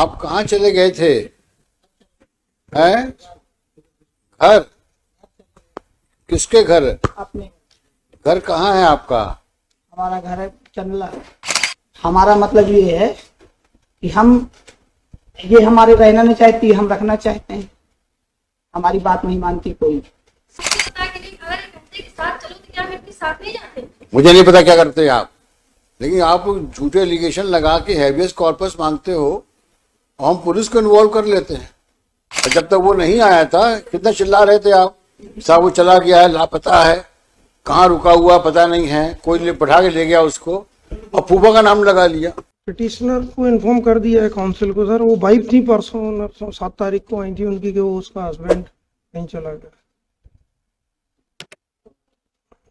आप कहाँ चले गए थे? हैं? घर? किसके घर? अपने। घर कहाँ है आपका? हमारा घर है चंदला। हमारा मतलब ये है कि ये हमारे रहना नहीं चाहती, हम रखना चाहते हैं। हमारी बात नहीं मानती कोई। मुझे नहीं पता क्या करते हैं आप, लेकिन आप झूठे एलिगेशन लगा के हैबियस कॉर्पस मांगते हो और हम पुलिस को इन्वॉल्व कर लेते हैं। और जब तक वो नहीं आया था कितना चिल्ला रहे थे आप, साहब वो चला गया है, लापता है, कहाँ रुका हुआ पता नहीं है, कोई बैठा के ले गया उसको और फूफा का नाम लगा लिया। पिटिशनर को इन्फॉर्म कर दिया है काउंसिल को सर। वो वाइफ थी परसों 7 तारीख को आई थी उनकी कि वो उसका हस्बैंड कहीं चला गया।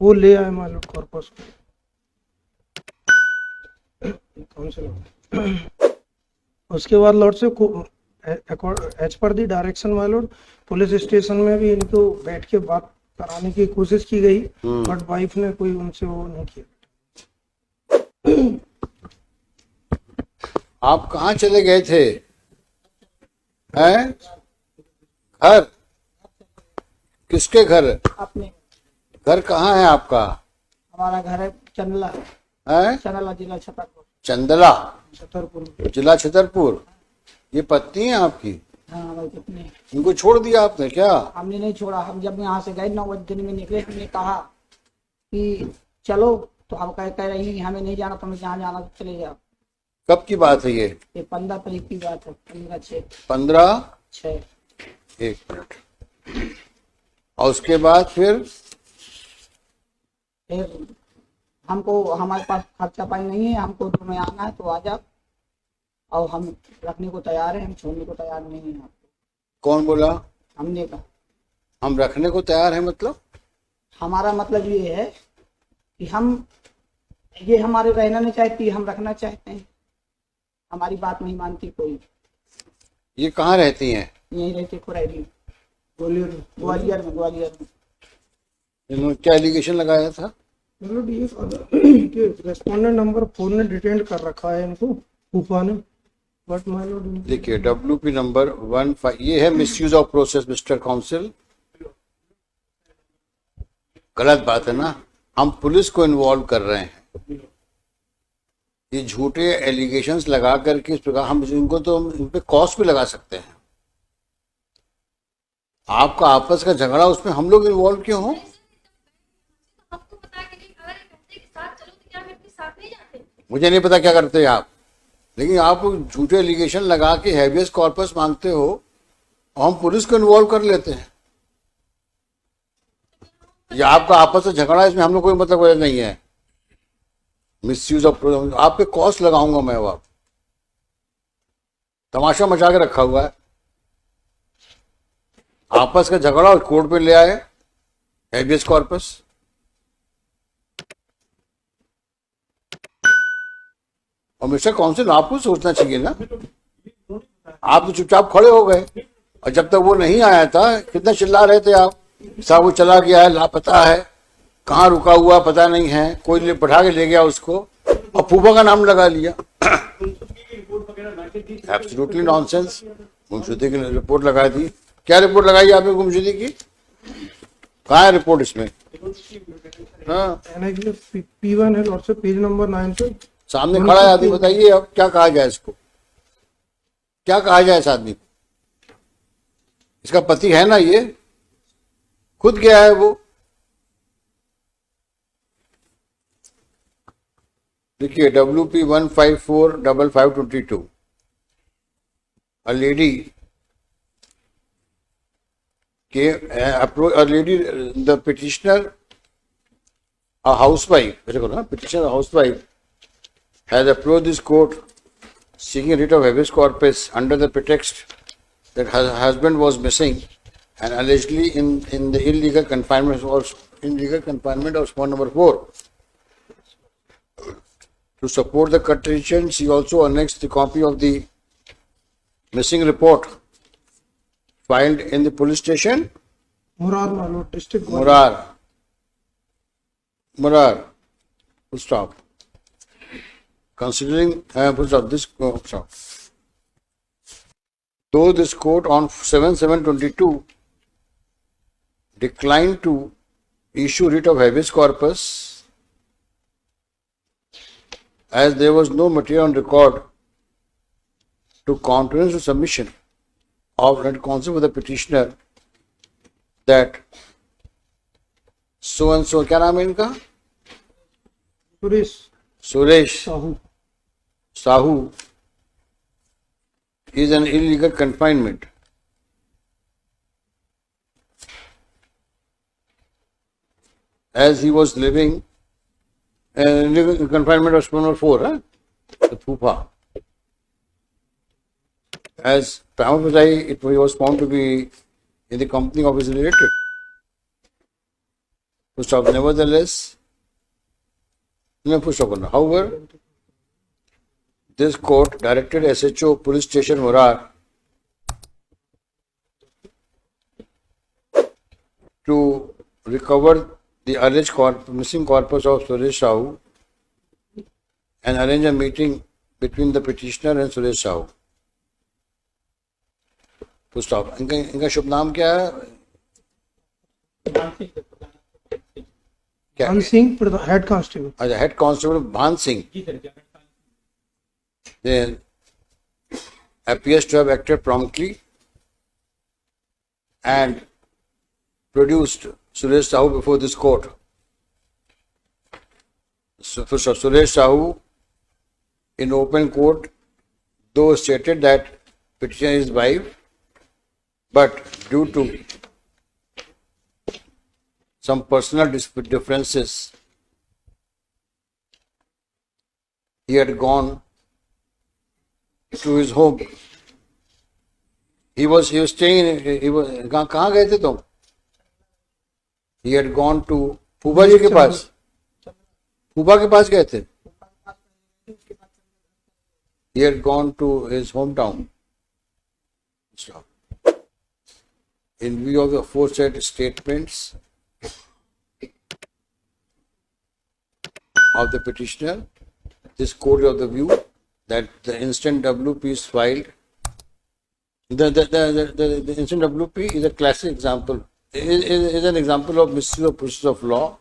वो ले आए माइलॉर्ड कॉर्पस को काउंसिल। उसके बाद लॉर्ड से एज पर दी डायरेक्शन माइलॉर्ड पुलिस स्टेशन में भी इनको बैठ के बात कराने की कोशिश की गई, बट वाइफ ने कोई उनसे वो नहीं किया। आप कहाँ चले गए थे? हैं? घर? किसके घर? अपने। घर कहाँ है आपका? हमारा घर है चंदला। हैं? चंदला जिला छतरपुर। चंदला छतरपुर जिला छतरपुर। ये पत्नी है आपकी? हाँ भाई कितने। इनको छोड़ दिया आपने क्या? हमने नहीं छोड़ा। हम जब यहाँ से गए 9 बजे दिन में निकले, हमने कहा कि चलो, तो हम कह रही हमें नहीं जाना, तुम्हें जहाँ जाना तो चले जाओ। कब की बात है ये? 15 तारीख की बात है। 15/6। 15/6। एक मिनट। और उसके बाद फिर हमको, हमारे पास खर्चा पानी नहीं है, हमको तुम्हें आना है तो आ जाओ, और हम रखने को तैयार हैं, हम छोड़ने को तैयार नहीं है आपको। कौन बोला? हमने कहा हम रखने को तैयार हैं मतलब? हमारा मतलब ये है कि ये हमारे रहना नहीं चाहती, हम रखना चाहते हैं। हमारी बात नहीं मानती कोई। ये कहाँ रहती हैं? यहीं रहते खुरैली, ग्वालियर में। इन्होंने क्या एलिगेशन लगाया था? मतलब ये रेस्पोंडेंट नंबर 4 ने डिटेन कर रखा है इनको, फूफा ने, बट माइलॉर्ड देखिए WP नंबर 15, ये है misuse of process mister council. गलत बात है ना, हम पुलिस को इन्वॉल्व कर रहे हैं। ये झूठे एलिगेशंस लगा करके इस प्रकार हम इनको तो इन पे कॉस्ट भी लगा सकते हैं। आपका आपस का झगड़ा, उसमें हम लोग इन्वॉल्व क्यों हो? मुझे नहीं पता क्या करते हैं आप, लेकिन आप झूठे एलिगेशन लगा के हैबियस कॉर्पस मांगते हो और हम पुलिस को इन्वॉल्व कर लेते हैं। ये आपका आपस में झगड़ा, इसमें हम लोग कोई मतलब नहीं है। मिसयूज ऑफ, आप पे कॉस्ट लगाऊंगा मैं। वो तमाशा मचा के रखा हुआ है। आपस का झगड़ा और कोर्ट पे ले आए हैबियस कॉर्पस। और मिस्टर काउंसिल, आपको सोचना चाहिए ना, आप तो चुपचाप खड़े हो गए। और जब तक वो नहीं आया था कितना चिल्ला रहे थे आप, साहब वो चला गया है, लापता है, कहाँ रुका हुआ पता नहीं है, कोई बैठा के ले गया उसको और फूफा का नाम लगा लिया। Absolutely nonsense. गुमशुदगी की रिपोर्ट लगा दी। क्या रिपोर्ट लगाई आपने गुमशुदगी की? कहाँ है रिपोर्ट इसमें? हाँ P1 है लॉर्ड से, पेज नंबर 9 पे सामने खड़ा है आदमी। बताइए अब क्या कहा जाए इसको, क्या कहा जाए इस आदमी को? इसका पति है ना, ये खुद गया है वो। देखिए WP 1545522। a lady the petitioner, a housewife, petitioner a housewife has approached this court seeking writ of habeas corpus under the pretext that her husband was missing and allegedly in the illegal confinement of spot number 4. To support the contention, she also annexed the copy of the missing report filed in the police station Murar Malot district. Murar. Full stop. Considering full stop. This stop. though this court on 7/7/22 declined to issue writ of habeas corpus as there was no material on record to countenance the submission of written counsel for the petitioner that so and so, क्या नाम है इनका, Suresh Suresh Sahu is an illegal confinement. As he was living illegal confinement of number 4, the Pupa. As Pramapajai, he was found to be in the company of his relative. Nevertheless, however, this court directed SHO Police Station Morar to recover the alleged missing corpus of Suresh Sahu and arrange a meeting between the petitioner and Suresh Sahu. तो stop. इनका शुभ नाम क्या है? भान Singh, head constable. अच्छा, head constable भान Singh. They appears to have acted promptly and produced Suresh Sahu before this court. So, Suresh Sahu in open court, though stated that petitioner is wife, but due to some personal differences, he had gone to his home. He was staying. कहाँ गए थे तुम? He had gone to फूफा जी के पास. फूफा के पास गए थे. He had gone to his hometown. Stop. In view of the aforesaid statements of the petitioner, this court is of the view that the instant WP is filed. The instant WP is a classic example. Is an example of misuse of process of law,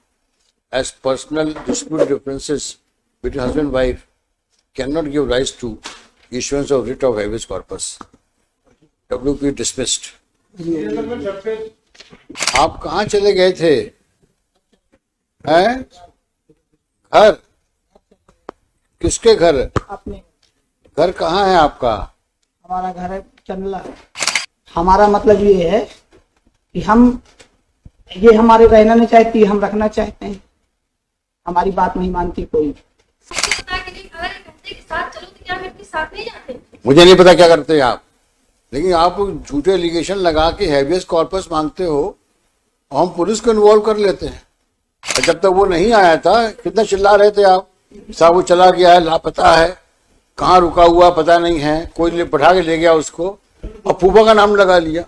as personal dispute differences between husband and wife cannot give rise to issuance of writ of habeas corpus. WP dismissed. आप कहाँ चले गए थे? हैं? घर? किसके घर? अपने. घर कहाँ है आपका? हमारा घर है चंदला. हमारा मतलब ये है कि हम ये हमारे रहना नहीं चाहती, हम रखना चाहते हैं. हमारी बात नहीं मानती कोई. मुझे नहीं पता क्या करते हैं आप, लेकिन आप झूठे एलिगेशन लगा के हैबियस कॉर्पस मांगते हो और हम पुलिस को इन्वॉल्व कर लेते हैं. जब तक वो नहीं आया था कितना चिल्ला रहे थे आप, साहब वो चला गया है, लापता है, कहाँ रुका हुआ पता नहीं है, कोई बैठा के ले गया उसको और फूफा का नाम लगा लिया.